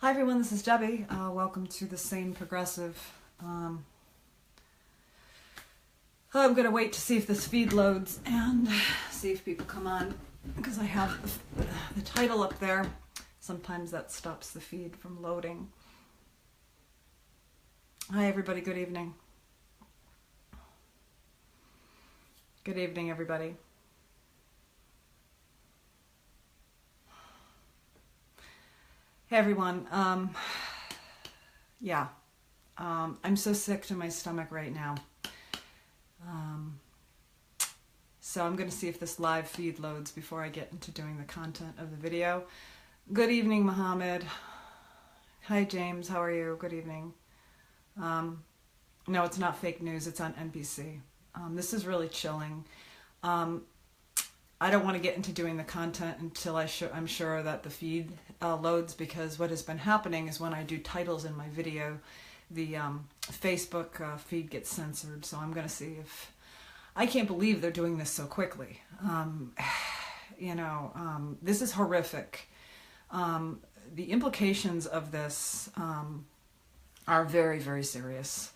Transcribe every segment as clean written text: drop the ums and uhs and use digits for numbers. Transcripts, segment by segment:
Hi everyone, this is Debbie. Welcome to the Sane Progressive. I'm going to wait to see if this feed loads and see if people come on because I have the title up there. Sometimes that stops the feed from loading. Hi everybody, good evening. Good evening everybody. Hey everyone, I'm so sick to my stomach right now. So I'm going to see if this live feed loads before I get into doing the content of the video. Good evening, Mohammed. Hi James, how are you? Good evening. No, it's not fake news, it's on NBC. This is really chilling. I don't want to get into doing the content until I'm sure that the feed loads, because what has been happening is when I do titles in my video, the Facebook feed gets censored. So I'm going to see if... I can't believe they're doing this so quickly. This is horrific. The implications of this are very, very serious.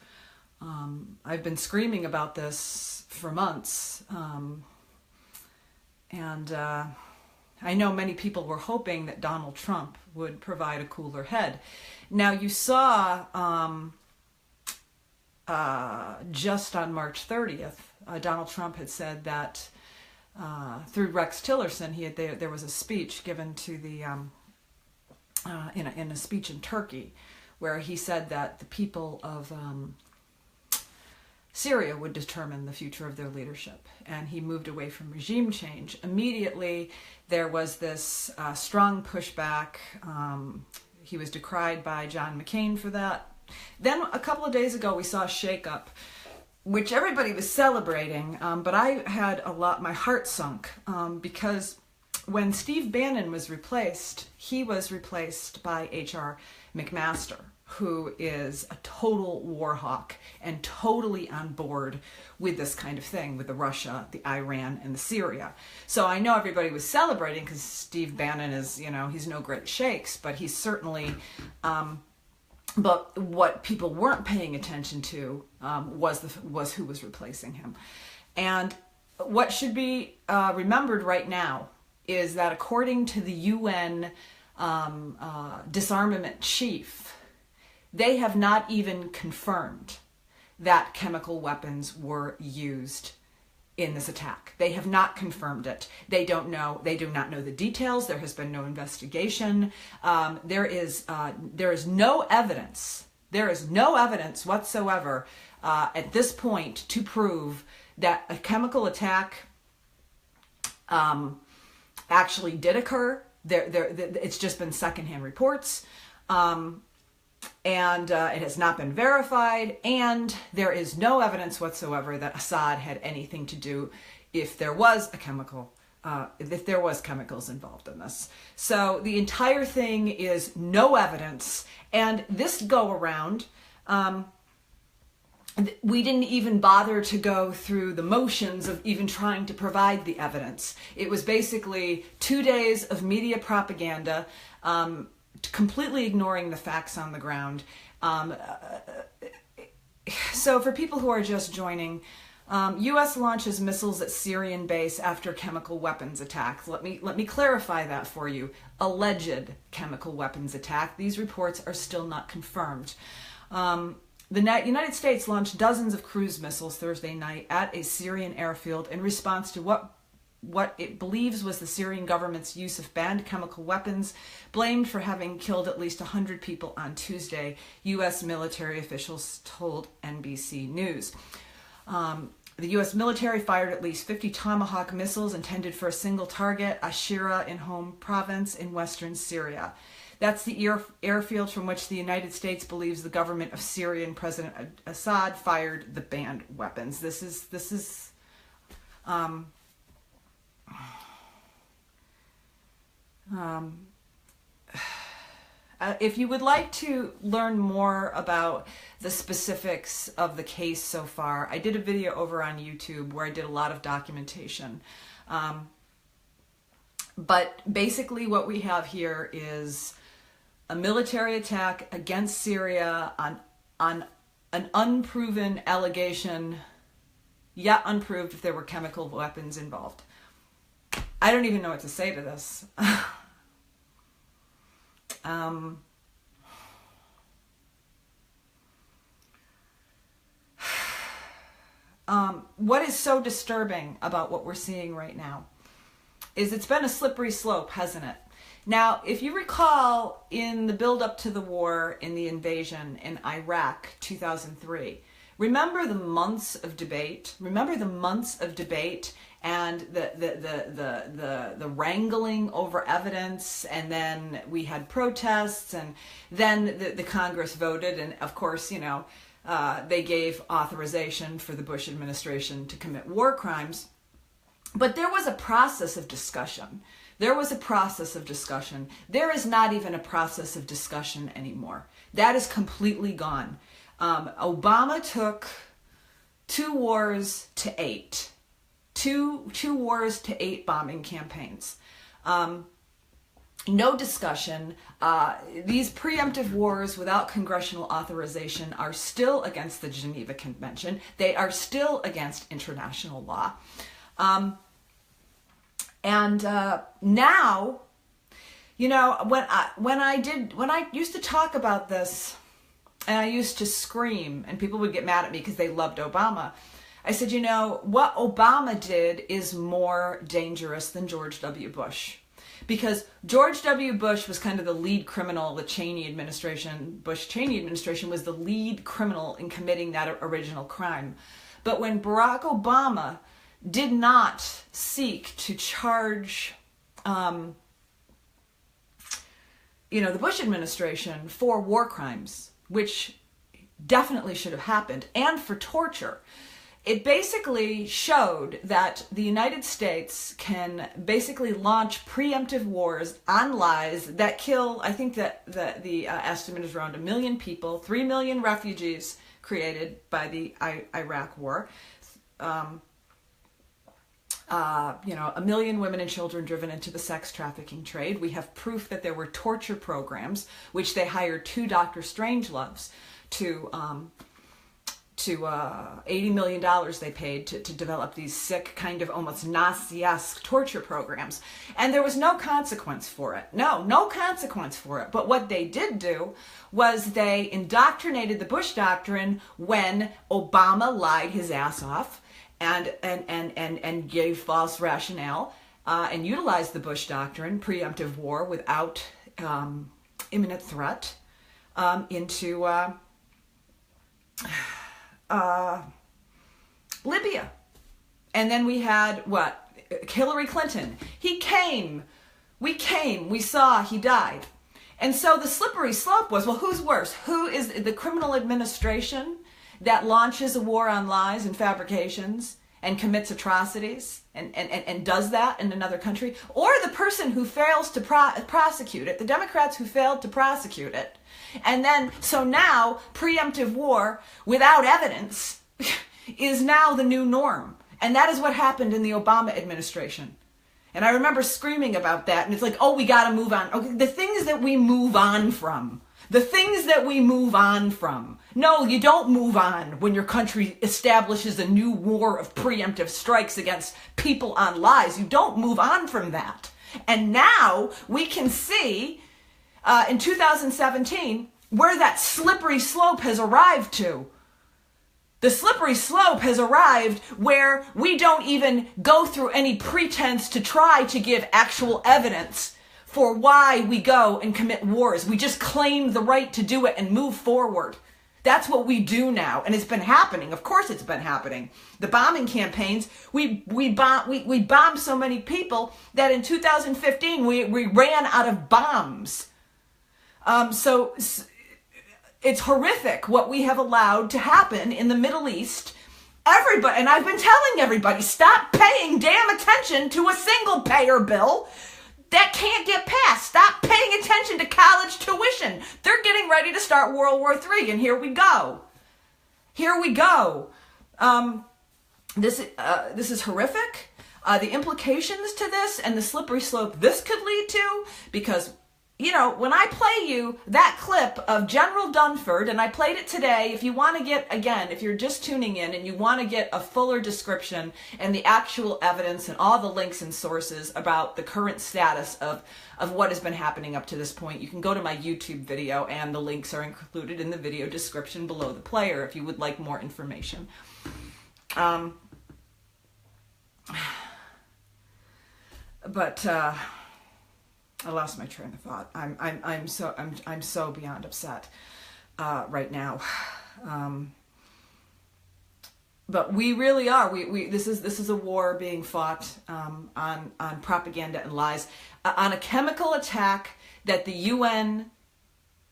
I've been screaming about this for months. And I know many people were hoping that Donald Trump would provide a cooler head. Now you saw just on March 30th, Donald Trump had said that through Rex Tillerson, there was a speech given to the in a speech in Turkey, where he said that the people of Syria would determine the future of their leadership, and he moved away from regime change. Immediately, there was this strong pushback. He was decried by John McCain for that. Then a couple of days ago, we saw a shakeup, which everybody was celebrating, but I had my heart sunk because when Steve Bannon was replaced, he was replaced by H.R. McMaster, who is a total war hawk and totally on board with this kind of thing, with the Russia, the Iran, and the Syria. So I know everybody was celebrating because Steve Bannon is, he's no great shakes, but he's certainly, but what people weren't paying attention to was who was replacing him. And what should be remembered right now is that according to the UN disarmament chief, they have not even confirmed that chemical weapons were used in this attack. They have not confirmed it. They don't know. They do not know the details. There has been no investigation. There is no evidence. There is no evidence whatsoever at this point to prove that a chemical attack actually did occur. It's just been secondhand reports. And it has not been verified, and there is no evidence whatsoever that Assad had anything to do if there was chemicals involved in this. So the entire thing is no evidence, and this go around, we didn't even bother to go through the motions of even trying to provide the evidence. It was basically 2 days of media propaganda, completely ignoring the facts on the ground. So for people who are just joining, U.S. launches missiles at Syrian base after chemical weapons attack. Let me clarify that for you. Alleged chemical weapons attack. These reports are still not confirmed. The United States launched dozens of cruise missiles Thursday night at a Syrian airfield in response to what it believes was the Syrian government's use of banned chemical weapons, blamed for having killed at least 100 people on Tuesday, U.S. military officials told NBC News. The U.S. military fired at least 50 Tomahawk missiles intended for a single target, Ashira in Homs province in western Syria. That's the airfield from which the United States believes the government of Syrian President Assad fired the banned weapons. This is if you would like to learn more about the specifics of the case so far, I did a video over on YouTube where I did a lot of documentation. But basically what we have here is a military attack against Syria on an unproven allegation, yet unproved if there were chemical weapons involved. I don't even know what to say to this. What is so disturbing about what we're seeing right now is it's been a slippery slope, hasn't it? Now, if you recall, in the build-up to the war, in the invasion in Iraq, 2003, remember the months of debate? Remember the months of debate and the wrangling over evidence, and then we had protests, and then the Congress voted, and of course, you know, they gave authorization for the Bush administration to commit war crimes. But there was a process of discussion. There was a process of discussion. There is not even a process of discussion anymore. That is completely gone. Obama took 2 wars to 8. Two wars to 8 bombing campaigns. No discussion. These preemptive wars without congressional authorization are still against the Geneva Convention. They are still against international law. Now, you know, when I used to talk about this, and I used to scream, and people would get mad at me because they loved Obama, I said, you know, what Obama did is more dangerous than George W. Bush. Because George W. Bush was kind of the lead criminal. The Cheney administration, Bush-Cheney administration, was the lead criminal in committing that original crime. But when Barack Obama did not seek to charge, the Bush administration for war crimes, which definitely should have happened, and for torture, it basically showed that the United States can basically launch preemptive wars on lies that kill, I think that the estimate is around 1 million people, 3 million refugees created by the Iraq war, 1 million women and children driven into the sex trafficking trade. We have proof that there were torture programs, which they hired 2 Dr. Strangeloves to $80 million they paid to develop these sick, kind of almost Nazi-esque torture programs. And there was no consequence for it. No consequence for it. But what they did do was they indoctrinated the Bush doctrine when Obama lied his ass off and gave false rationale and utilized the Bush doctrine, preemptive war without imminent threat, into Libya. And then we had, Hillary Clinton. He came. We came. We saw. He died. And so the slippery slope was, well, who's worse? Who is the criminal administration that launches a war on lies and fabrications and commits atrocities and does that in another country? Or the person who fails to prosecute it, the Democrats who failed to prosecute it. And then, so now, preemptive war without evidence is now the new norm. And that is what happened in the Obama administration. And I remember screaming about that, and it's like, oh, we got to move on. Okay, the things that we move on from. The things that we move on from. No, you don't move on when your country establishes a new war of preemptive strikes against people on lies. You don't move on from that. And now we can see in 2017 where that slippery slope has arrived to. The slippery slope has arrived where we don't even go through any pretense to try to give actual evidence for why we go and commit wars. We just claim the right to do it and move forward. That's what we do now, and it's been happening. Of course it's been happening. The bombing campaigns, we bombed so many people that in 2015 we ran out of bombs. So it's horrific what we have allowed to happen in the Middle East. Everybody, and I've been telling everybody, stop paying damn attention to a single payer bill that can't get passed. Stop paying attention to college tuition. They're getting ready to start World War III, and here we go. Here we go. This is horrific. The implications to this and the slippery slope this could lead to, because you know, when I play you that clip of General Dunford, and I played it today, if you want to get, again, if you're just tuning in and you want to get a fuller description and the actual evidence and all the links and sources about the current status of what has been happening up to this point, you can go to my YouTube video, and the links are included in the video description below the player if you would like more information. I lost my train of thought. I'm so beyond upset right now. But we really are. This is a war being fought on propaganda and lies, on a chemical attack that the UN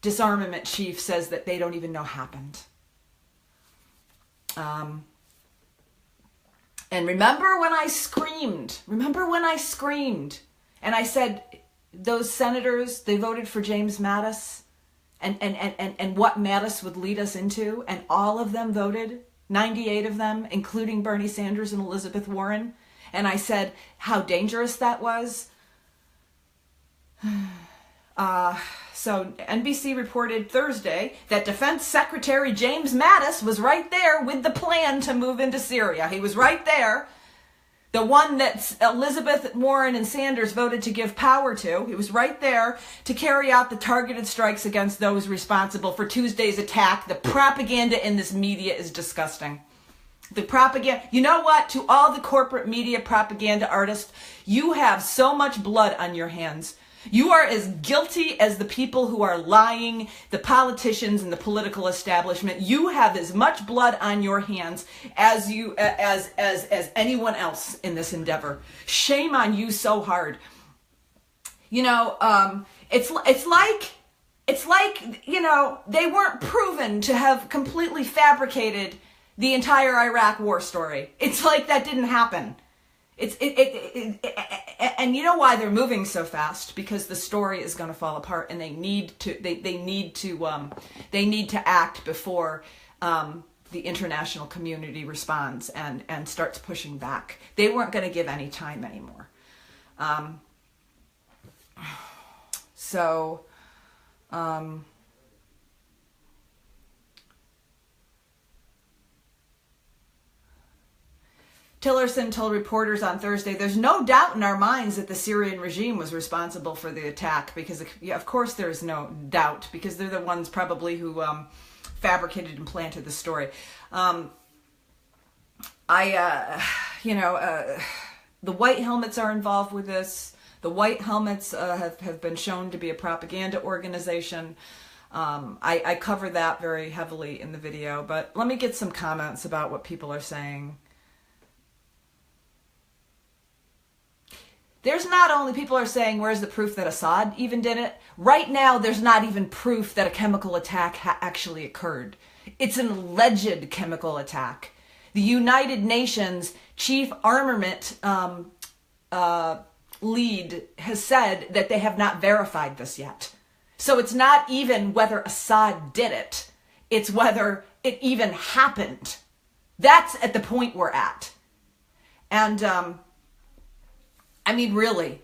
disarmament chief says that they don't even know happened. And remember when I screamed? And I said, those senators, they voted for James Mattis, and what Mattis would lead us into, and all of them voted, 98 of them, including Bernie Sanders and Elizabeth Warren. And I said how dangerous that was. So NBC reported Thursday that Defense Secretary James Mattis was right there with the plan to move into Syria. He was right there. The one that Elizabeth Warren and Sanders voted to give power to. He was right there to carry out the targeted strikes against those responsible for Tuesday's attack. The propaganda in this media is disgusting. The propaganda, you know what? To all the corporate media propaganda artists, you have so much blood on your hands. You are as guilty as the people who are lying, the politicians and the political establishment. You have as much blood on your hands as anyone else in this endeavor. Shame on you so hard. You know, it's like, you know, they weren't proven to have completely fabricated the entire Iraq war story. It's like that didn't happen. And you know why they're moving so fast? Because the story is going to fall apart, and they need to act before the international community responds and starts pushing back. They weren't going to give any time anymore. Tillerson told reporters on Thursday, there's no doubt in our minds that the Syrian regime was responsible for the attack, because of course there's no doubt, because they're the ones probably who fabricated and planted the story. The white helmets are involved with this. The white helmets have been shown to be a propaganda organization. I cover that very heavily in the video, but let me get some comments about what people are saying. There's not only people are saying, where's the proof that Assad even did it? Right now, there's not even proof that a chemical attack actually occurred. It's an alleged chemical attack. The United Nations chief armament lead has said that they have not verified this yet. So it's not even whether Assad did it. It's whether it even happened. That's at the point we're at. And, I mean, really,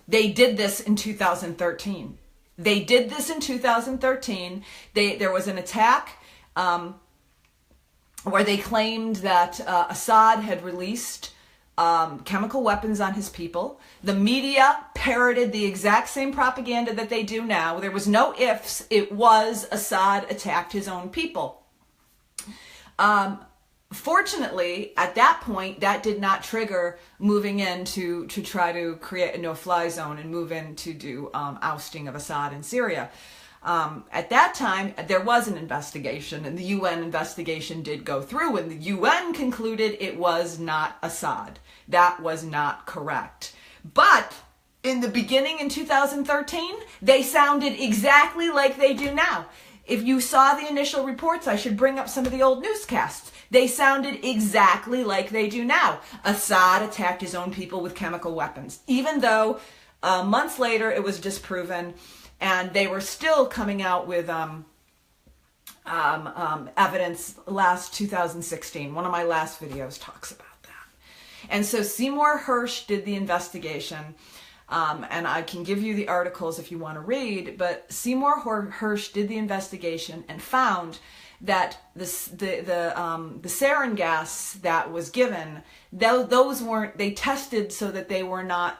they did this in 2013. There was an attack where they claimed that Assad had released chemical weapons on his people. The media parroted the exact same propaganda that they do now. There was no ifs. It was Assad attacked his own people. Fortunately, at that point, that did not trigger moving in to try to create a no-fly zone and move in to do ousting of Assad in Syria. At that time, there was an investigation, and the UN investigation did go through, and the UN concluded it was not Assad. That was not correct. But in the beginning in 2013, they sounded exactly like they do now. If you saw the initial reports, I should bring up some of the old newscasts. They sounded exactly like they do now. Assad attacked his own people with chemical weapons, even though months later it was disproven, and they were still coming out with evidence last 2016. One of my last videos talks about that. And so Seymour Hersh did the investigation. And I can give you the articles if you want to read, but Seymour Hersh did the investigation and found that the sarin gas that was given, those weren't, they tested so that they were not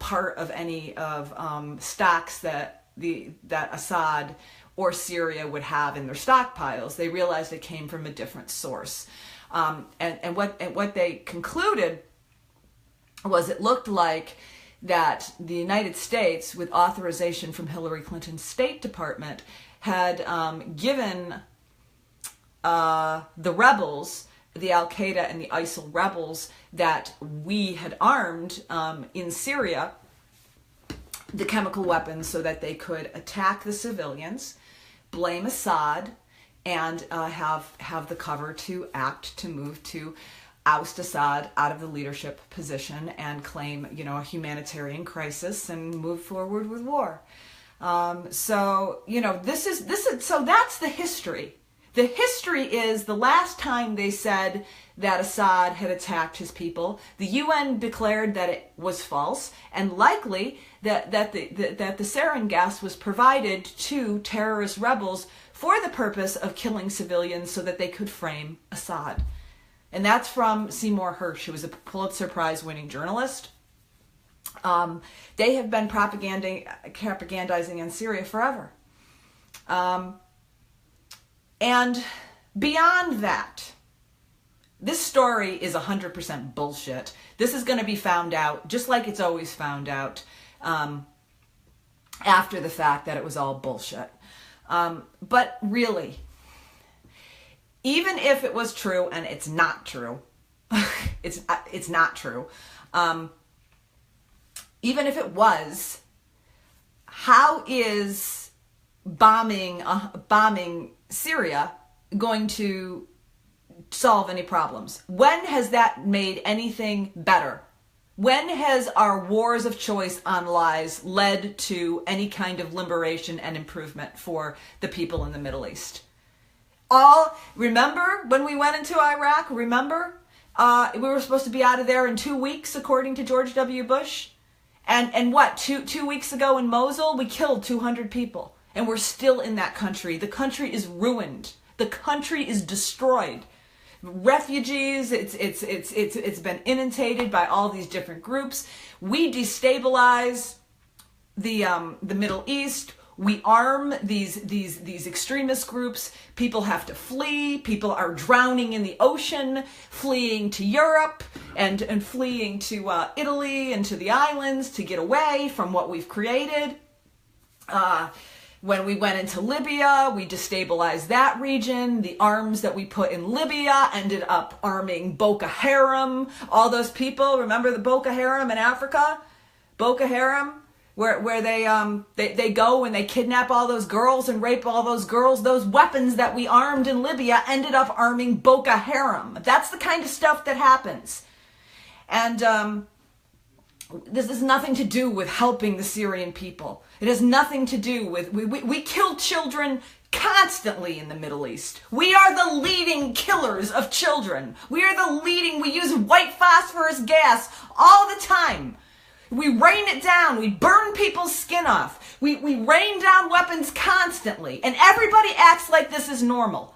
part of any of stocks that Assad or Syria would have in their stockpiles. They realized it came from a different source. And what they concluded was it looked like that the United States, with authorization from Hillary Clinton's State Department, had given the rebels, the Al-Qaeda and the ISIL rebels that we had armed in Syria, the chemical weapons so that they could attack the civilians, blame Assad, and have the cover to act to move to oust Assad out of the leadership position and claim, a humanitarian crisis and move forward with war. So that's the history. The history is the last time they said that Assad had attacked his people, the UN declared that it was false, and likely that the sarin gas was provided to terrorist rebels for the purpose of killing civilians so that they could frame Assad. And that's from Seymour Hersh, who was a Pulitzer Prize winning journalist. They have been propagandizing in Syria forever. And beyond that, this story is 100% bullshit. This is going to be found out, just like it's always found out, after the fact that it was all bullshit. But really, even if it was true, and it's not true, it's not true. Even if it was, how is bombing Syria going to solve any problems? When has that made anything better? When has our wars of choice on lies led to any kind of liberation and improvement for the people in the Middle East? Remember when we went into Iraq? Remember? We were supposed to be out of there in 2 weeks, according to George W. Bush. And what, two weeks ago in Mosul, we killed 200 people. And we're still in that country. The country is ruined. The country is destroyed. Refugees, it's been inundated by all these different groups. We destabilize the Middle East. We arm these extremist groups. People have to flee. People are drowning in the ocean, fleeing to Europe and fleeing to Italy and to the islands to get away from what we've created. When we went into Libya, we destabilized that region. The arms that we put in Libya ended up arming Boko Haram. All those people, remember the Boko Haram in Africa? Boko Haram? Where they go and they kidnap all those girls and rape all those girls. Those weapons that we armed in Libya ended up arming Boko Haram. That's the kind of stuff that happens. And this has nothing to do with helping the Syrian people. It has nothing to do with, we kill children constantly in the Middle East. We are the leading killers of children. We use white phosphorus gas all the time. We rain it down. We burn people's skin off. We rain down weapons constantly. And everybody acts like this is normal.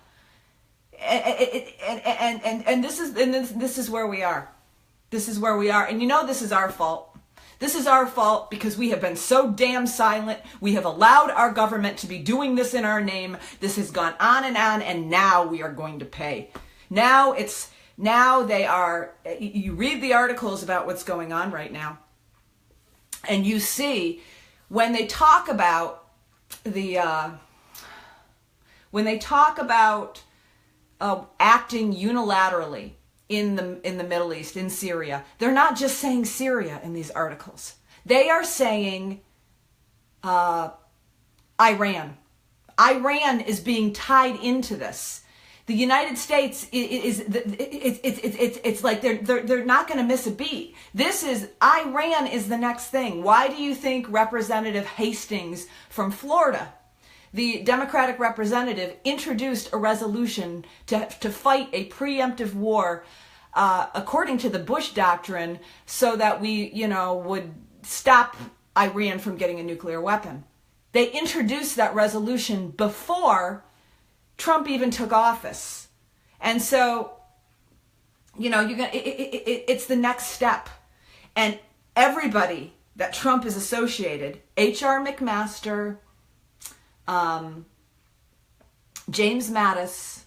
And this is where we are. This is where we are. And this is our fault. This is our fault because we have been so damn silent. We have allowed our government to be doing this in our name. This has gone on, and now we are going to pay. Now they are, you read the articles about what's going on right now, and you see when they talk about acting unilaterally in the Middle East, in Syria, they're not just saying Syria in these articles. They are saying Iran. Iran is being tied into this. The United States it's like they're not going to miss a beat. Iran is the next thing. Why do you think Representative Hastings from Florida, the Democratic representative, introduced a resolution to fight a preemptive war according to the Bush doctrine, so that we would stop Iran from getting a nuclear weapon. They introduced that resolution before Trump even took office. And so, you know, it's the next step. And everybody that Trump is associated, H.R. McMaster, James Mattis,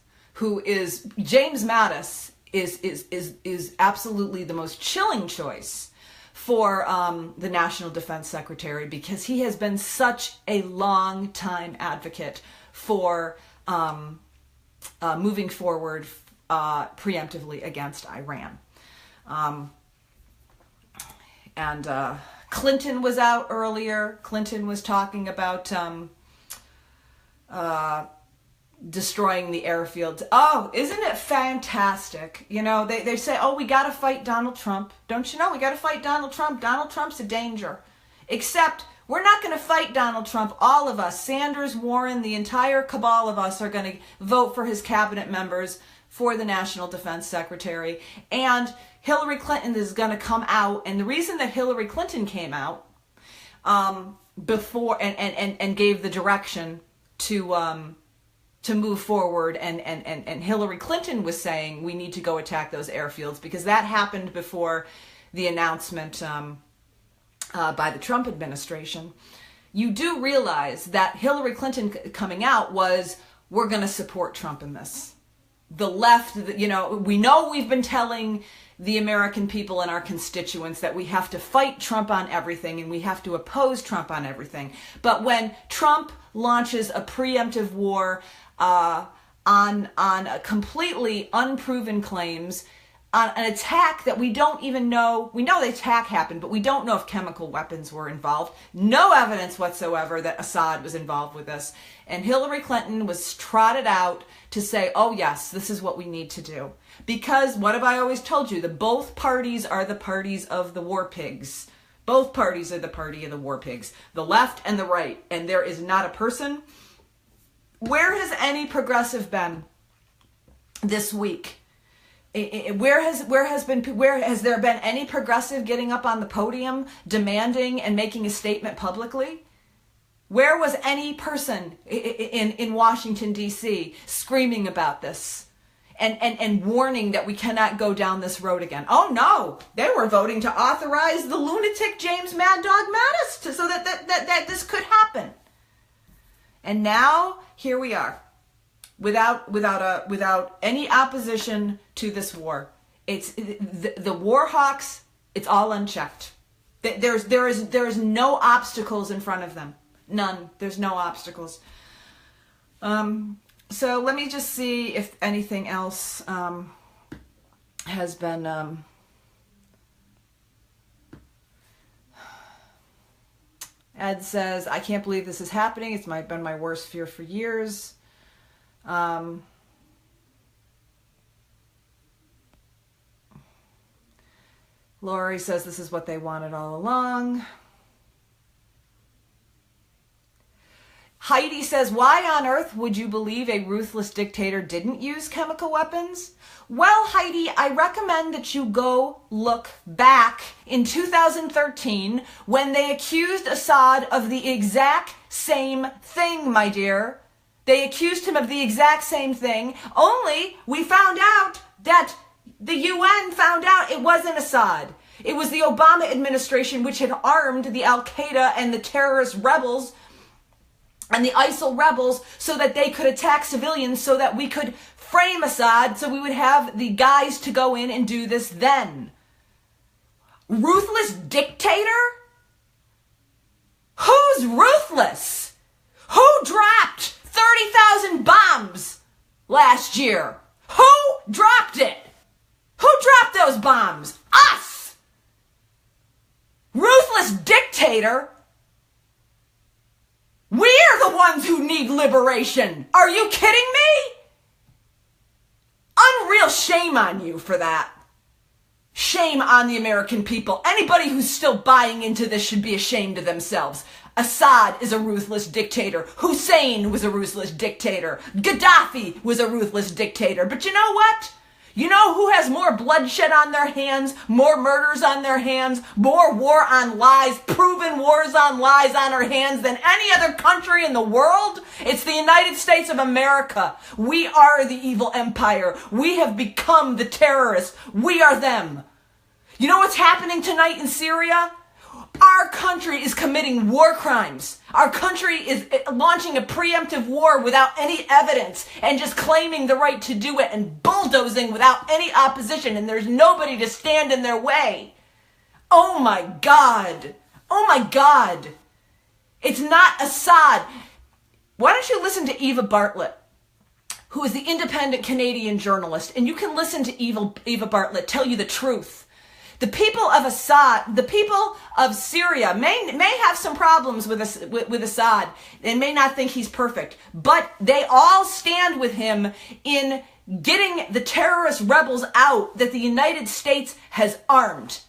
is absolutely the most chilling choice for the National Defense Secretary, because he has been such a long time advocate for moving forward preemptively against Iran. And Clinton was out earlier. Clinton was talking about destroying the airfields. Oh, isn't it fantastic? You know, they say, oh, we got to fight Donald Trump. Don't you know? We got to fight Donald Trump. Donald Trump's a danger. Except we're not going to fight Donald Trump. All of us, Sanders, Warren, the entire cabal of us are going to vote for his cabinet members for the National Defense Secretary. And Hillary Clinton is going to come out. And the reason that Hillary Clinton came out before and gave the direction to move forward, and Hillary Clinton was saying we need to go attack those airfields, because that happened before the announcement by the Trump administration. You do realize that Hillary Clinton coming out was, we're going to support Trump in this. The left, you know we've been telling the American people and our constituents that we have to fight Trump on everything and we have to oppose Trump on everything. But when Trump launches a preemptive war on completely unproven claims, on an attack that we don't even know, we know the attack happened, but we don't know if chemical weapons were involved. No evidence whatsoever that Assad was involved with this. And Hillary Clinton was trotted out to say, oh yes, this is what we need to do. Because what have I always told you? That both parties are the parties of the war pigs. Both parties are the party of the war pigs. The left and the right. And there is not a person. Where has any progressive been this week? Where has there been any progressive getting up on the podium demanding and making a statement publicly? Where was any person in Washington, D.C. screaming about this and warning that we cannot go down this road again? Oh no, they were voting to authorize the lunatic James Mad Dog Mattis so that this could happen. And now here we are, without any opposition to this war. It's the war hawks. It's all unchecked. There is no obstacles in front of them. None. There's no obstacles. So let me just see if anything else has been. Ed says, I can't believe this is happening. It's been my worst fear for years. Lori says this is what they wanted all along. Heidi says, why on earth would you believe a ruthless dictator didn't use chemical weapons? Well, Heidi, I recommend that you go look back in 2013 when they accused Assad of the exact same thing, my dear. They accused him of the exact same thing, only we found out that the UN found out it wasn't Assad. It was the Obama administration which had armed the Al-Qaeda and the terrorist rebels and the ISIL rebels so that they could attack civilians, so that we could frame Assad, so we would have the guys to go in and do this then. Ruthless dictator? Who's ruthless? Who dropped 30,000 bombs last year? Who dropped it? Who dropped those bombs? Us! Ruthless dictator? We're the ones who need liberation. Are you kidding me? Unreal shame on you for that. Shame on the American people. Anybody who's still buying into this should be ashamed of themselves. Assad is a ruthless dictator. Hussein was a ruthless dictator. Gaddafi was a ruthless dictator. But you know what? You know who has more bloodshed on their hands, more murders on their hands, more war on lies, proven wars on lies on our hands than any other country in the world? It's the United States of America. We are the evil empire. We have become the terrorists. We are them. You know what's happening tonight in Syria? Our country is committing war crimes. Our country is launching a preemptive war without any evidence and just claiming the right to do it and bulldozing without any opposition, and there's nobody to stand in their way. Oh my God. Oh my God. It's not Assad. Why don't you listen to Eva Bartlett, who is the independent Canadian journalist, and you can listen to Eva Bartlett tell you the truth. The people of Assad, the people of Syria may have some problems with Assad and may not think he's perfect, but they all stand with him in getting the terrorist rebels out that the United States has armed.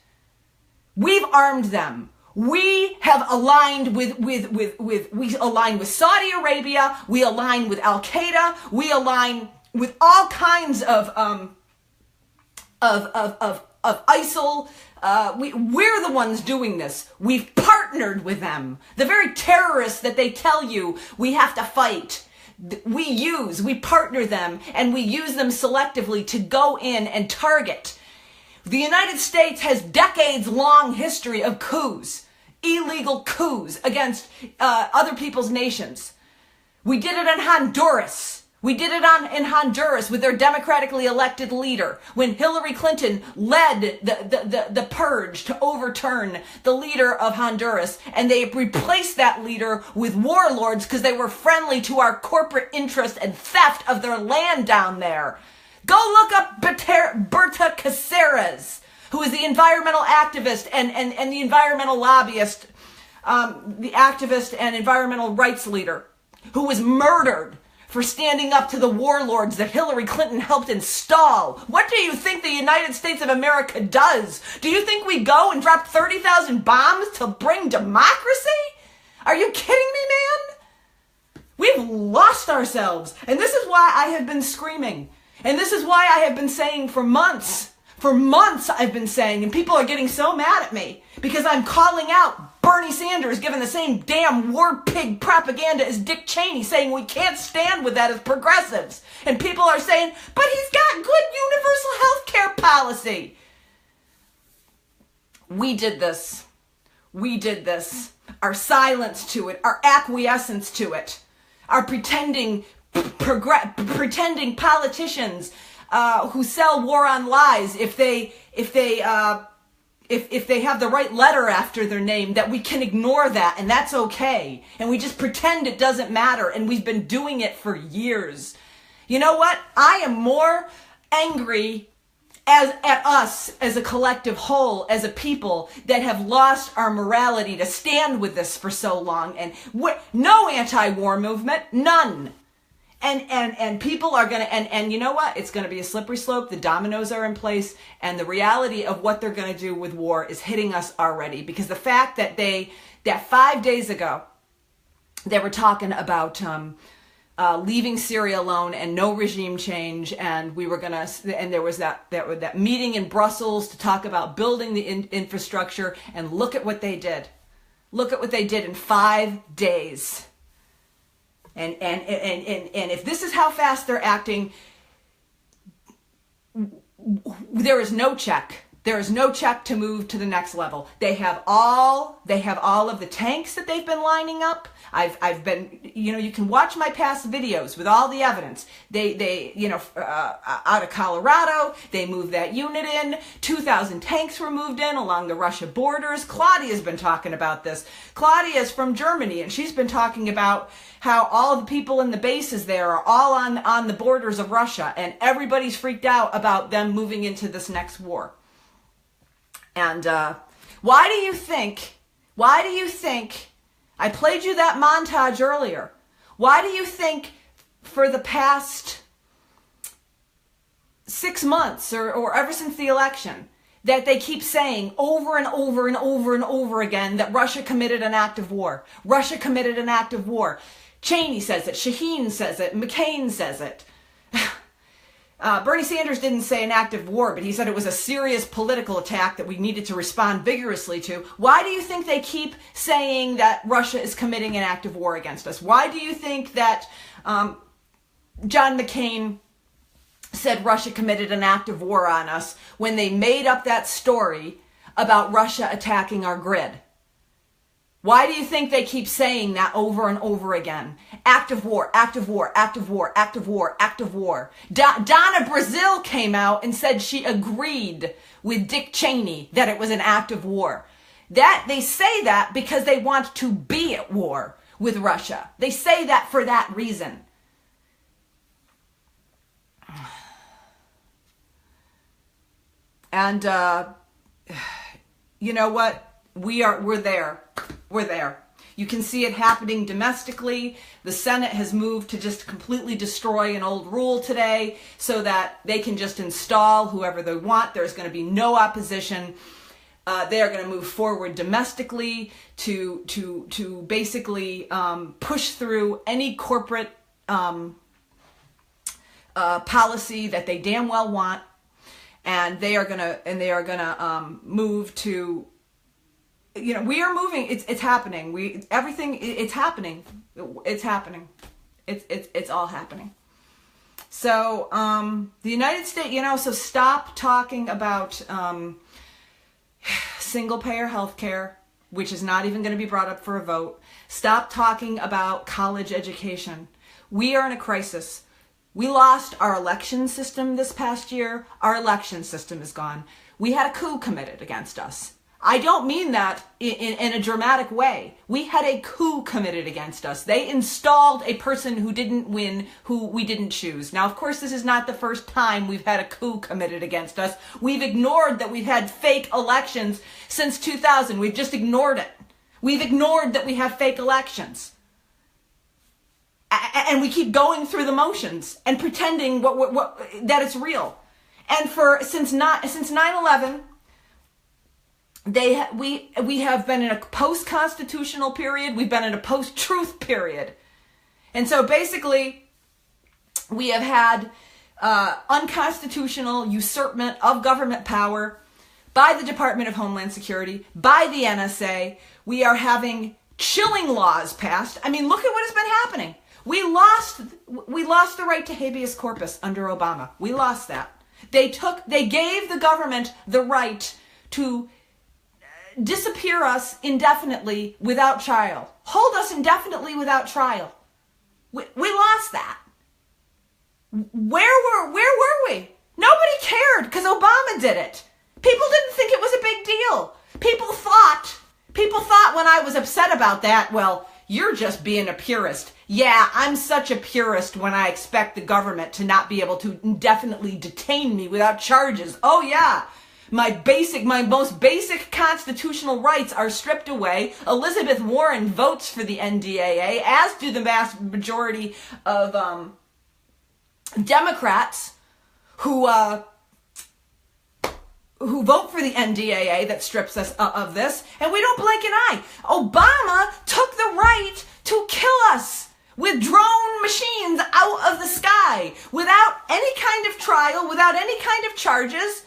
We've armed them. We have aligned we align with Saudi Arabia. We align with Al Qaeda. We align with all kinds of ISIL. We're the ones doing this. We've partnered with them. The very terrorists that they tell you we have to fight. We partner them, and we use them selectively to go in and target. The United States has decades-long history of coups, illegal coups against other people's nations. We did it in Honduras. We did it in Honduras with their democratically elected leader when Hillary Clinton led the purge to overturn the leader of Honduras, and they replaced that leader with warlords because they were friendly to our corporate interest and theft of their land down there. Go look up Berta Cáceres, who is the environmental activist and the environmental lobbyist, the activist and environmental rights leader, who was murdered for standing up to the warlords that Hillary Clinton helped install. What do you think the United States of America does? Do you think we go and drop 30,000 bombs to bring democracy? Are you kidding me, man? We've lost ourselves. And this is why I have been screaming. And this is why I have been saying for months I've been saying, and people are getting so mad at me because I'm calling out Bernie Sanders giving the same damn war pig propaganda as Dick Cheney, saying we can't stand with that as progressives. And people are saying, but he's got good universal health care policy. We did this. Our silence to it, our acquiescence to it, our pretending politicians who sell war on lies if they have the right letter after their name, that we can ignore that and that's okay, and we just pretend it doesn't matter, and we've been doing it for years. You know what? I am more angry at us as a collective whole, as a people that have lost our morality to stand with this for so long, and no anti-war movement, none. And people are going to, and you know what? It's going to be a slippery slope. The dominoes are in place, and the reality of what they're going to do with war is hitting us already, because the fact that that 5 days ago, they were talking about leaving Syria alone and no regime change, and and there was that meeting in Brussels to talk about building the infrastructure, and look at what they did. Look at what they did in 5 days. And if this is how fast they're acting, there is no check. There is no check to move to the next level. They have all of the tanks that they've been lining up. I've been, you can watch my past videos with all the evidence. They out of Colorado, they moved that unit in. 2,000 tanks were moved in along the Russia borders. Claudia's been talking about this. Claudia's from Germany, and she's been talking about how all the people in the bases there are all on the borders of Russia, and everybody's freaked out about them moving into this next war. And why do you think, I played you that montage earlier, why do you think for the past 6 months or ever since the election that they keep saying over and over and over and over again that Russia committed an act of war? Russia committed an act of war. Cheney says it, Shaheen says it, McCain says it. Bernie Sanders didn't say an act of war, but he said it was a serious political attack that we needed to respond vigorously to. Why do you think they keep saying that Russia is committing an act of war against us? Why do you think that John McCain said Russia committed an act of war on us when they made up that story about Russia attacking our grid? Why do you think they keep saying that over and over again? Act of war, act of war, act of war, act of war, act of war. Donna Brazile came out and said she agreed with Dick Cheney that it was an act of war. That they say that because they want to be at war with Russia. They say that for that reason. And you know what? We're there. We're there. You can see it happening domestically. The Senate has moved to just completely destroy an old rule today so that they can just install whoever they want. There's going to be no opposition. They are going to move forward domestically to basically push through any corporate policy that they damn well want, and they are gonna move to. You know, we are moving. It's happening. It's happening. It's happening. It's all happening. So the United States, you know, so stop talking about single payer health care, which is not even going to be brought up for a vote. Stop talking about college education. We are in a crisis. We lost our election system this past year. Our election system is gone. We had a coup committed against us. I don't mean that in a dramatic way. We had a coup committed against us. They installed a person who didn't win, who we didn't choose. Now, of course, this is not the first time we've had a coup committed against us. We've ignored that we've had fake elections since 2000. We've just ignored it. We've ignored that we have fake elections. And we keep going through the motions and pretending that it's real. And since 9/11, we have been in a post-constitutional period. We've been in a post-truth period. And so basically, we have had unconstitutional usurpment of government power by the Department of Homeland Security, by the NSA. We are having chilling laws passed. I mean, look at what has been happening. We lost the right to habeas corpus under Obama. We lost that. They gave the government the right to disappear us indefinitely without trial. Hold us indefinitely without trial. We lost that. Where were we? Nobody cared because Obama did it. People didn't think it was a big deal. People thought when I was upset about that, well, you're just being a purist. Yeah, I'm such a purist when I expect the government to not be able to indefinitely detain me without charges. Oh yeah. My most basic constitutional rights are stripped away. Elizabeth Warren votes for the NDAA, as do the vast majority of Democrats who vote for the NDAA that strips us of this, and we don't blink an eye. Obama took the right to kill us with drone machines out of the sky without any kind of trial, without any kind of charges.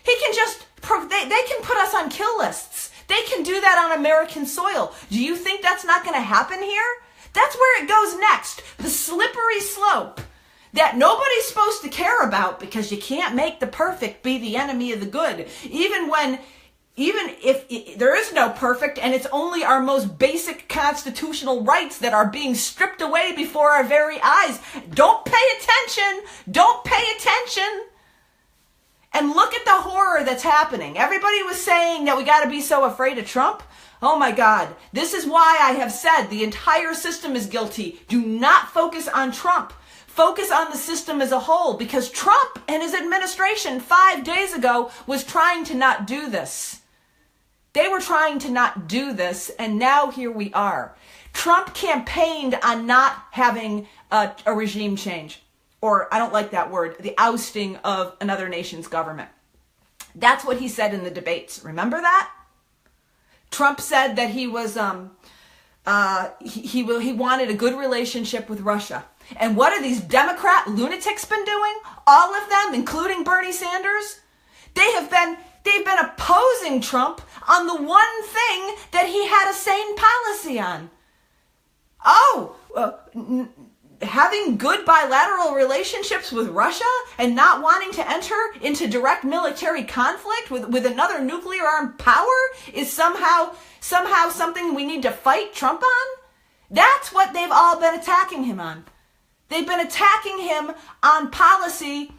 He can just, they can put us on kill lists. They can do that on American soil. Do you think that's not going to happen here? That's where it goes next. The slippery slope that nobody's supposed to care about because you can't make the perfect be the enemy of the good. Even if there is no perfect and it's only our most basic constitutional rights that are being stripped away before our very eyes. Don't pay attention. Don't pay attention. And look at the horror that's happening. Everybody was saying that we got to be so afraid of Trump. Oh my God. This is why I have said the entire system is guilty. Do not focus on Trump. Focus on the system as a whole, because Trump and his administration 5 days ago was trying to not do this. They were trying to not do this, and now here we are. Trump campaigned on not having a regime change. Or, I don't like that word, the ousting of another nation's government. That's what he said in the debates. Remember that? Trump said that he was he wanted a good relationship with Russia. And what have these Democrat lunatics been doing? All of them, including Bernie Sanders, they've been opposing Trump on the one thing that he had a sane policy on. Having good bilateral relationships with Russia and not wanting to enter into direct military conflict with another nuclear armed power is somehow something we need to fight Trump on? That's what they've all been attacking him on. They've been attacking him on policy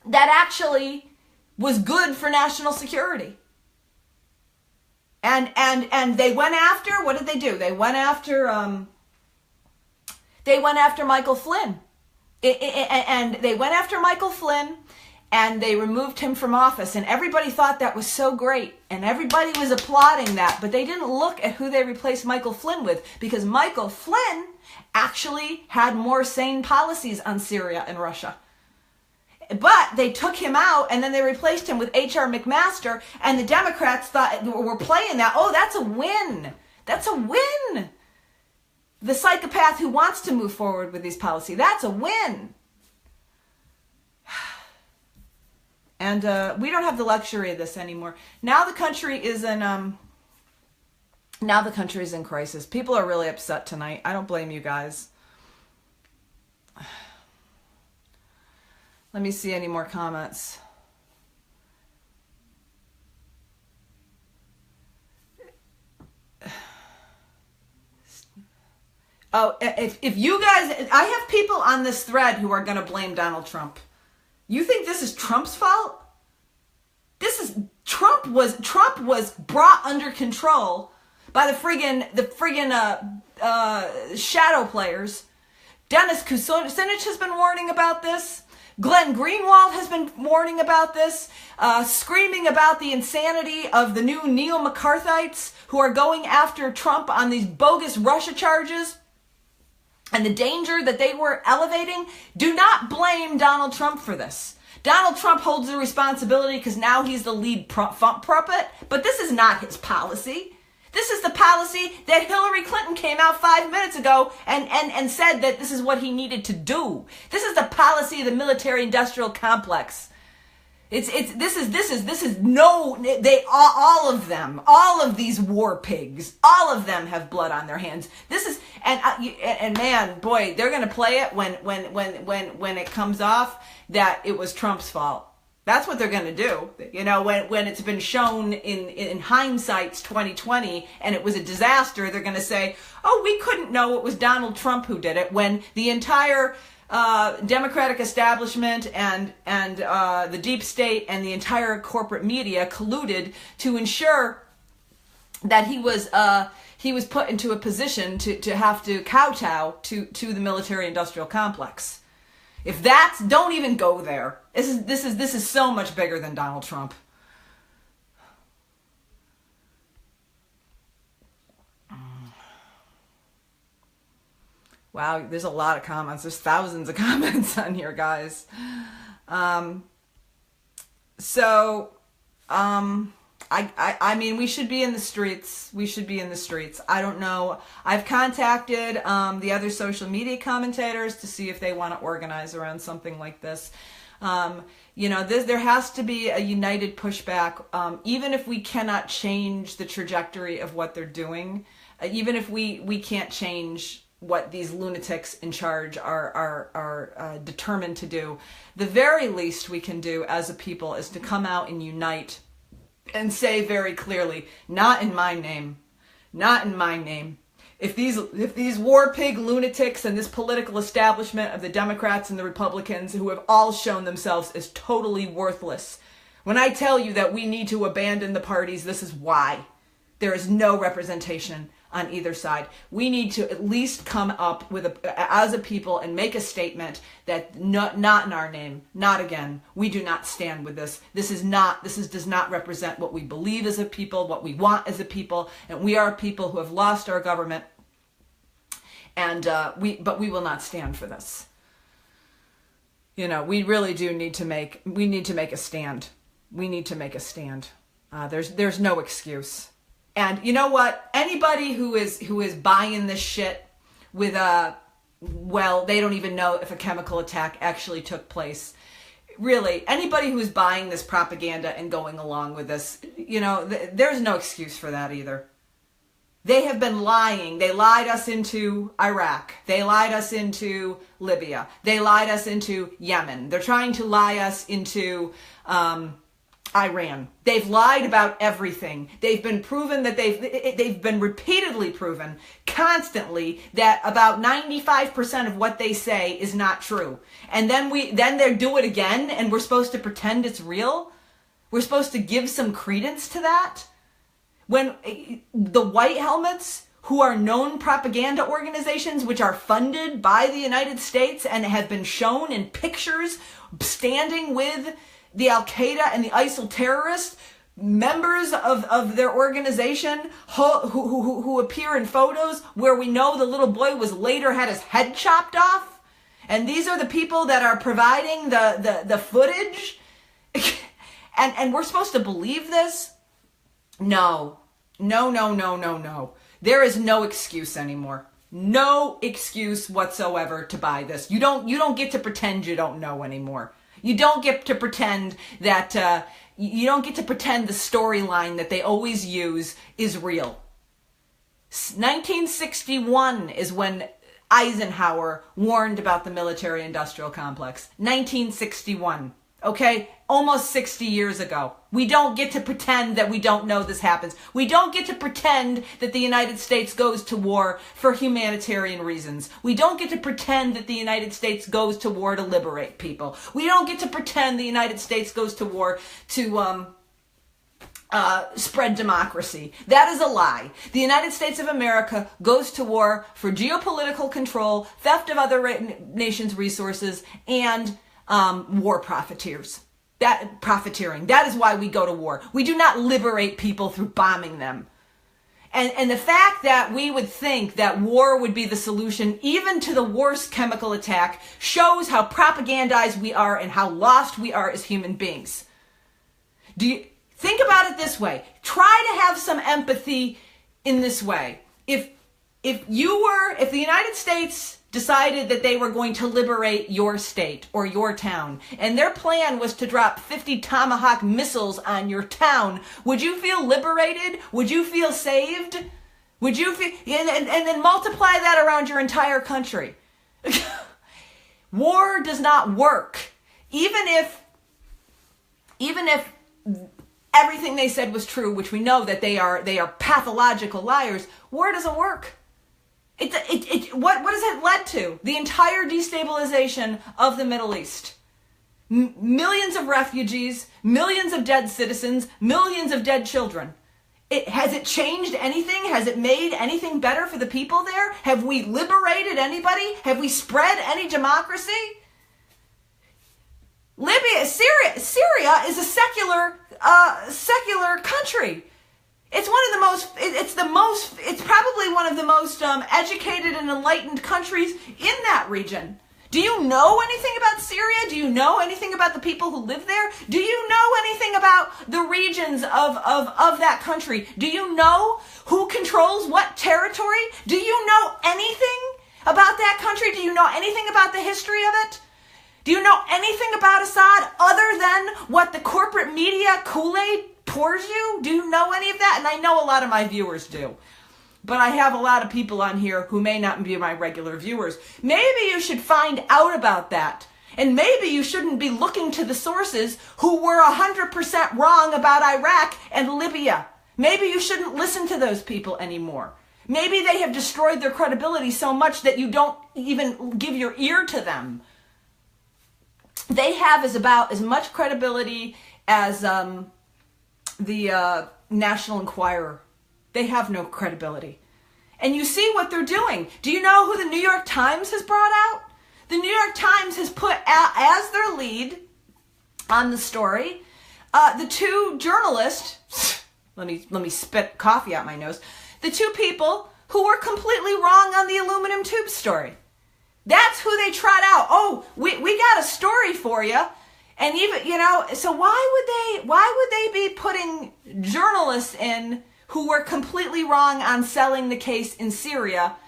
that actually was good for national security. And they went after, what did they do? They went after Michael Flynn. And they went after Michael Flynn, and they removed him from office. And everybody thought that was so great. And everybody was applauding that. But they didn't look at who they replaced Michael Flynn with, because Michael Flynn actually had more sane policies on Syria and Russia. But they took him out, and then they replaced him with H.R. McMaster, and the Democrats thought were playing that. Oh, that's a win. That's a win. The psychopath who wants to move forward with these policies, that's a win. And we don't have the luxury of this anymore. Now the country is in crisis. People are really upset tonight. I don't blame you guys. Let me see any more comments. Oh, if you guys, I have people on this thread who are going to blame Donald Trump. You think this is Trump's fault? Trump was brought under control by the friggin' shadow players. Dennis Kucinich has been warning about this. Glenn Greenwald has been warning about this, screaming about the insanity of the new neo-McCarthyites who are going after Trump on these bogus Russia charges and the danger that they were elevating. Do not blame Donald Trump for this. Donald Trump holds the responsibility because now he's the lead puppet, but this is not his policy. This is the policy that Hillary Clinton came out 5 minutes ago and said that this is what he needed to do. This is the policy of the military-industrial complex. All of these war pigs, all of them have blood on their hands. And man, boy, they're gonna play it when it comes off that it was Trump's fault. That's what they're going to do. You know, when it's been shown in hindsight's 2020 and it was a disaster, they're going to say, oh, we couldn't know it was Donald Trump who did it, when the entire Democratic establishment and the deep state and the entire corporate media colluded to ensure that he was put into a position to have to kowtow to the military-industrial complex. If that's, don't even go there. This is so much bigger than Donald Trump. Wow, there's a lot of comments. There's thousands of comments on here, guys. I mean, we should be in the streets. We should be in the streets. I don't know. I've contacted the other social media commentators to see if they want to organize around something like this. There has to be a united pushback, even if we cannot change the trajectory of what they're doing, even if we can't change what these lunatics in charge are determined to do. The very least we can do as a people is to come out and unite and say very clearly, not in my name, not in my name. If these war pig lunatics and this political establishment of the Democrats and the Republicans, who have all shown themselves as totally worthless, when I tell you that we need to abandon the parties, this is why. There is no representation on either side. We need to at least come up with as a people and make a statement that not in our name, not again. We do not stand with this. This does not represent what we believe as a people, what we want as a people, and we are a people who have lost our government, and but we will not stand for this. You know, we really do need to make a stand. We need to make a stand. There's no excuse. And you know what? Anybody who is buying this shit with well, they don't even know if a chemical attack actually took place. Really, anybody who is buying this propaganda and going along with this, there's no excuse for that either. They have been lying. They lied us into Iraq. They lied us into Libya. They lied us into Yemen. They're trying to lie us into Iran. They've lied about everything. They've been proven that they've been repeatedly proven constantly that about 95% of what they say is not true. And then they do it again, and we're supposed to pretend it's real. We're supposed to give some credence to that. When the white helmets, who are known propaganda organizations which are funded by the United States and have been shown in pictures standing with the Al-Qaeda and the ISIL terrorists, members of their organization who appear in photos where we know the little boy was later had his head chopped off. And these are the people that are providing the footage. and we're supposed to believe this? No. There is no excuse anymore. No excuse whatsoever to buy this. You don't get to pretend you don't know anymore. You don't get to pretend that you don't get to pretend the storyline that they always use is real. 1961 is when Eisenhower warned about the military-industrial complex. 1961. Okay? Almost 60 years ago. We don't get to pretend that we don't know this happens. We don't get to pretend that the United States goes to war for humanitarian reasons. We don't get to pretend that the United States goes to war to liberate people. We don't get to pretend the United States goes to war to spread democracy. That is a lie. The United States of America goes to war for geopolitical control, theft of other nations' resources, and war profiteers. Profiteering. That is why we go to war. We do not liberate people through bombing them. And the fact that we would think that war would be the solution, even to the worst chemical attack, shows how propagandized we are and how lost we are as human beings. Think about it this way. Try to have some empathy in this way. If the United States decided that they were going to liberate your state or your town, and their plan was to drop 50 Tomahawk missiles on your town, would you feel liberated? Would you feel saved? Would you feel, and then multiply that around your entire country. War does not work. Even if everything they said was true, which we know that they are pathological liars, war doesn't work. What has it led to? The entire destabilization of the Middle East. Millions of refugees, millions of dead citizens, millions of dead children. Has it changed anything? Has it made anything better for the people there? Have we liberated anybody? Have we spread any democracy? Syria is a secular country. It's probably one of the most educated and enlightened countries in that region. Do you know anything about Syria? Do you know anything about the people who live there? Do you know anything about the regions of that country? Do you know who controls what territory? Do you know anything about that country? Do you know anything about the history of it? Do you know anything about Assad other than what the corporate media Kool-Aid pours you? Do you know any of that? And I know a lot of my viewers do. But I have a lot of people on here who may not be my regular viewers. Maybe you should find out about that. And maybe you shouldn't be looking to the sources who were 100% wrong about Iraq and Libya. Maybe you shouldn't listen to those people anymore. Maybe they have destroyed their credibility so much that you don't even give your ear to them. They have about as much credibility as the National Enquirer. They have no credibility. And you see what they're doing. Do you know who the New York Times has brought out? The New York Times has put out as their lead on the story the two journalists, let me spit coffee out my nose, the two people who were completely wrong on the aluminum tube story. That's who they trot out. Oh, we got a story for you. And even, so why would they be putting journalists in who were completely wrong on selling the case in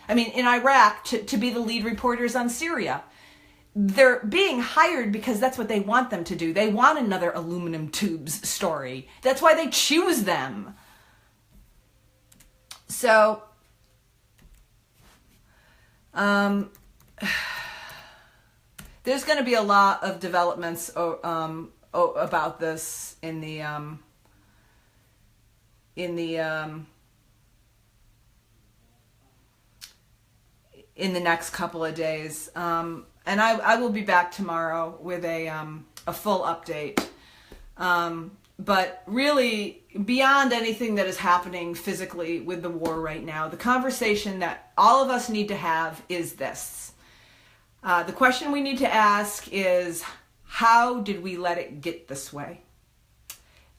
in Iraq, to be the lead reporters on Syria. They're being hired because that's what they want them to do. They want another aluminum tubes story. That's why they choose them. So, there's going to be a lot of developments about this in the next couple of days. And I will be back tomorrow with a full update. But really, beyond anything that is happening physically with the war right now, the conversation that all of us need to have is this. The question we need to ask is, how did we let it get this way?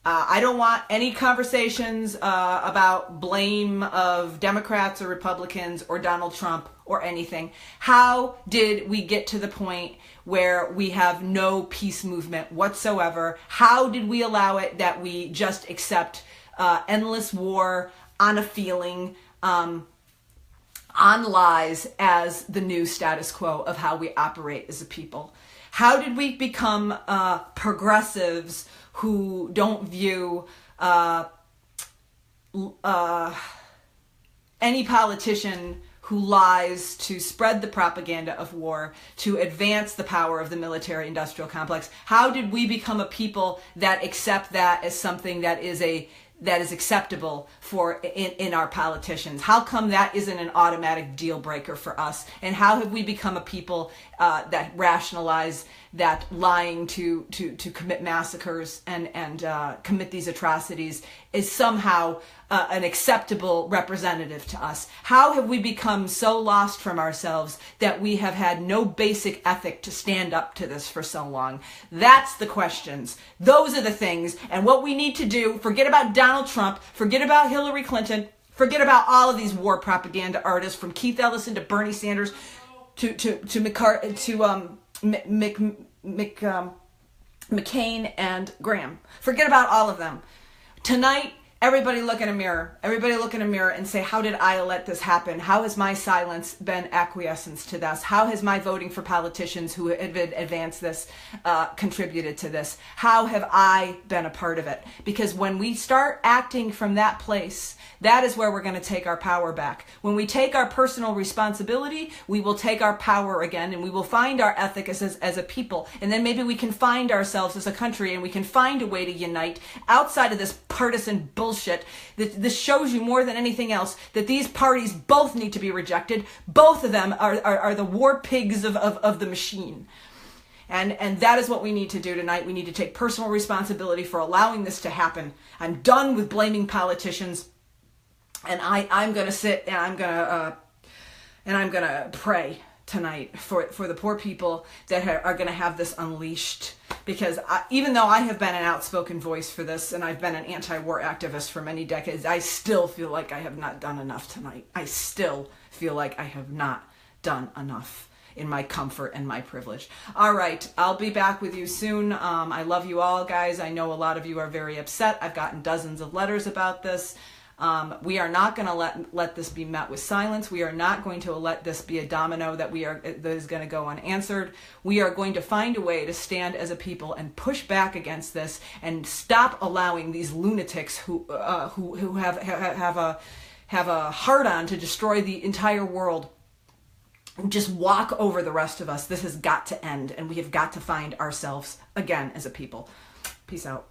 I don't want any conversations about blame of Democrats or Republicans or Donald Trump or anything. How did we get to the point where we have no peace movement whatsoever? How did we allow it that we just accept endless war on a feeling, on lies as the new status quo of how we operate as a people? How did we become progressives who don't view any politician who lies to spread the propaganda of war, to advance the power of the military-industrial complex? How did we become a people that accept that as something that is acceptable in our politicians? How come that isn't an automatic deal breaker for us? And how have we become a people that rationalize that lying to commit massacres and commit these atrocities is somehow an acceptable representative to us? How have we become so lost from ourselves that we have had no basic ethic to stand up to this for so long? That's the questions. Those are the things. And what we need to do, forget about Donald Trump, forget about Hillary Clinton, forget about all of these war propaganda artists, from Keith Ellison to Bernie Sanders to McCain and Graham. Forget about all of them. Tonight, everybody look in a mirror. Everybody look in a mirror and say, how did I let this happen? How has my silence been acquiescence to this? How has my voting for politicians who have advanced this contributed to this? How have I been a part of it? Because when we start acting from that place, that is where we're going to take our power back. When we take our personal responsibility, we will take our power again, and we will find our ethic as a people. And then maybe we can find ourselves as a country, and we can find a way to unite outside of this partisan bullshit. This shows you more than anything else that these parties both need to be rejected. Both of them are the war pigs of the machine. And that is what we need to do tonight. We need to take personal responsibility for allowing this to happen. I'm done with blaming politicians. And I'm going to sit and I'm going to pray tonight for the poor people that are going to have this unleashed. Because even though I have been an outspoken voice for this, and I've been an anti-war activist for many decades, I still feel like I have not done enough tonight. I still feel like I have not done enough in my comfort and my privilege. All right, I'll be back with you soon. I love you all, guys. I know a lot of you are very upset. I've gotten dozens of letters about this. We are not going to let this be met with silence. We are not going to let this be a domino that is going to go unanswered. We are going to find a way to stand as a people and push back against this and stop allowing these lunatics who have a hard on to destroy the entire world just walk over the rest of us. This has got to end, and we have got to find ourselves again as a people. Peace out.